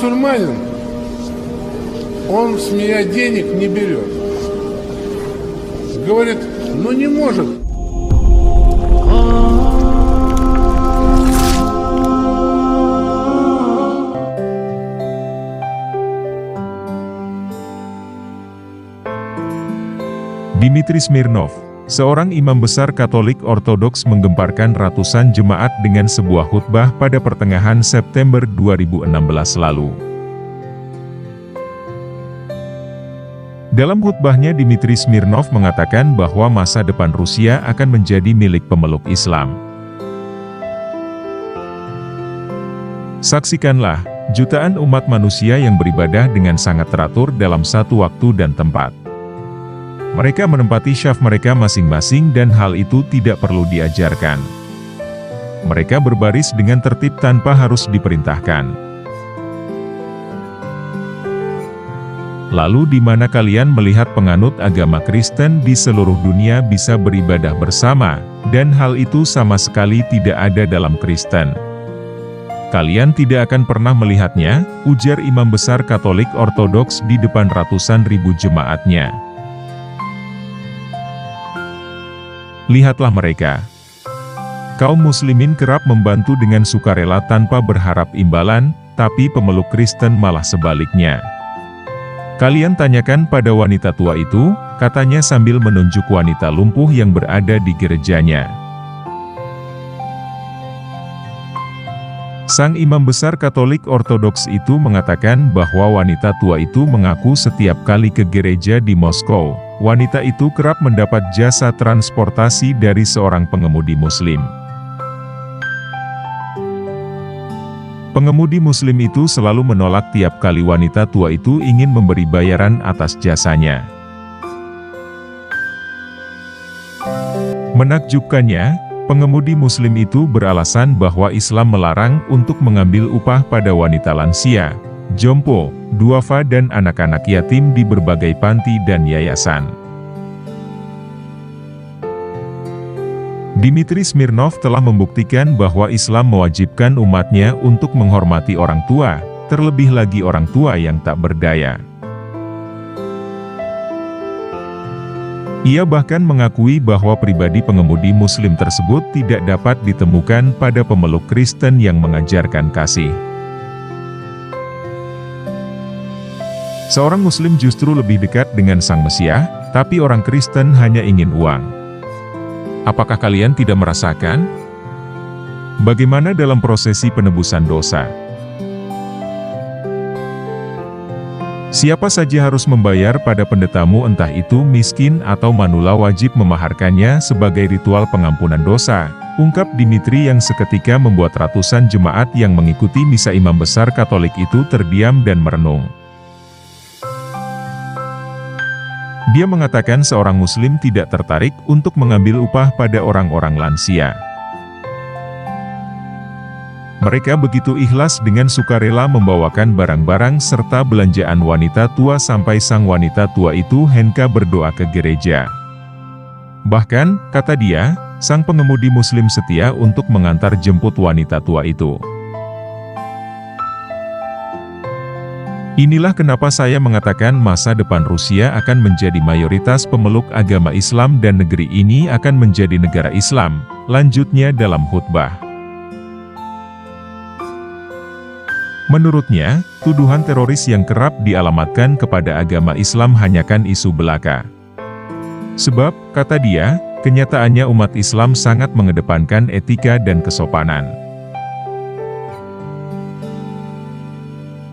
мусульманин, он с меня денег не берет. Говорит, ну не может. Dimitri Smirnov, seorang imam besar Katolik Ortodoks, menggemparkan ratusan jemaat dengan sebuah khutbah pada pertengahan September 2016 lalu. Dalam khutbahnya, Dimitri Smirnov mengatakan bahwa masa depan Rusia akan menjadi milik pemeluk Islam. Saksikanlah, jutaan umat manusia yang beribadah dengan sangat teratur dalam satu waktu dan tempat. Mereka menempati syaf mereka masing-masing dan hal itu tidak perlu diajarkan. Mereka berbaris dengan tertib tanpa harus diperintahkan. Lalu di mana kalian melihat penganut agama Kristen di seluruh dunia bisa beribadah bersama, dan hal itu sama sekali tidak ada dalam Kristen? Kalian tidak akan pernah melihatnya, ujar imam besar Katolik Ortodoks di depan ratusan ribu jemaatnya. Lihatlah mereka. Kaum muslimin kerap membantu dengan sukarela tanpa berharap imbalan, tapi pemeluk Kristen malah sebaliknya. Kalian tanyakan pada wanita tua itu, katanya sambil menunjuk wanita lumpuh yang berada di gerejanya. Sang imam besar Katolik Ortodoks itu mengatakan bahwa wanita tua itu mengaku setiap kali ke gereja di Moskow, wanita itu kerap mendapat jasa transportasi dari seorang pengemudi muslim. Pengemudi muslim itu selalu menolak tiap kali wanita tua itu ingin memberi bayaran atas jasanya. Menakjubkannya, pengemudi muslim itu beralasan bahwa Islam melarang untuk mengambil upah pada wanita lansia, jompo, duafa dan anak-anak yatim di berbagai panti dan yayasan. Dimitri Smirnov telah membuktikan bahwa Islam mewajibkan umatnya untuk menghormati orang tua, terlebih lagi orang tua yang tak berdaya. Ia bahkan mengakui bahwa pribadi pengemudi muslim tersebut tidak dapat ditemukan pada pemeluk Kristen yang mengajarkan kasih. Seorang muslim justru lebih dekat dengan Sang Mesias, tapi orang Kristen hanya ingin uang. Apakah kalian tidak merasakan? Bagaimana dalam prosesi penebusan dosa? Siapa saja harus membayar pada pendetamu, entah itu miskin atau manula, wajib memaharkannya sebagai ritual pengampunan dosa, ungkap Dimitri yang seketika membuat ratusan jemaat yang mengikuti misa imam besar Katolik itu terdiam dan merenung. Dia mengatakan seorang muslim tidak tertarik untuk mengambil upah pada orang-orang lansia. Mereka begitu ikhlas dengan sukarela membawakan barang-barang serta belanjaan wanita tua sampai sang wanita tua itu hendak berdoa ke gereja. Bahkan, kata dia, sang pengemudi muslim setia untuk mengantar jemput wanita tua itu. Inilah kenapa saya mengatakan masa depan Rusia akan menjadi mayoritas pemeluk agama Islam dan negeri ini akan menjadi negara Islam, lanjutnya dalam khutbah. Menurutnya, tuduhan teroris yang kerap dialamatkan kepada agama Islam hanyakan isu belaka. Sebab, kata dia, kenyataannya umat Islam sangat mengedepankan etika dan kesopanan.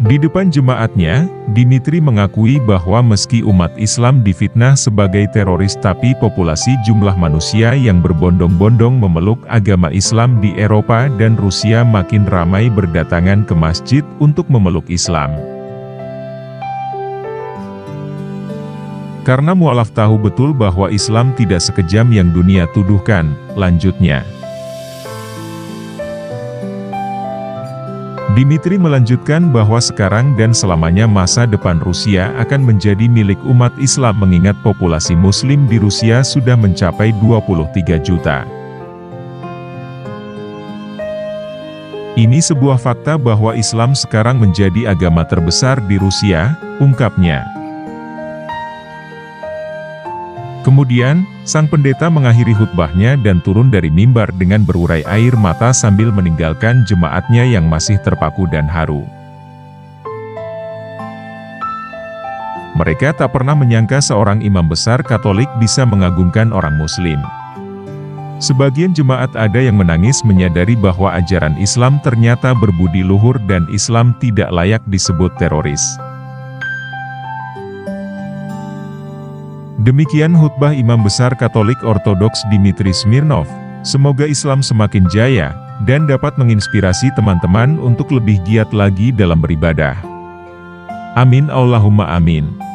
Di depan jemaatnya, Dimitri mengakui bahwa meski umat Islam difitnah sebagai teroris, tapi populasi jumlah manusia yang berbondong-bondong memeluk agama Islam di Eropa dan Rusia makin ramai berdatangan ke masjid untuk memeluk Islam. Karena mualaf tahu betul bahwa Islam tidak sekejam yang dunia tuduhkan, lanjutnya. Dimitri melanjutkan bahwa sekarang dan selamanya masa depan Rusia akan menjadi milik umat Islam mengingat populasi muslim di Rusia sudah mencapai 23 juta. Ini sebuah fakta bahwa Islam sekarang menjadi agama terbesar di Rusia, ungkapnya. Kemudian, sang pendeta mengakhiri khutbahnya dan turun dari mimbar dengan berurai air mata sambil meninggalkan jemaatnya yang masih terpaku dan haru. Mereka tak pernah menyangka seorang imam besar Katolik bisa mengagungkan orang Muslim. Sebagian jemaat ada yang menangis menyadari bahwa ajaran Islam ternyata berbudi luhur dan Islam tidak layak disebut teroris. Demikian khutbah Imam Besar Katolik Ortodoks Dimitri Smirnov. Semoga Islam semakin jaya, dan dapat menginspirasi teman-teman untuk lebih giat lagi dalam beribadah. Amin Allahumma amin.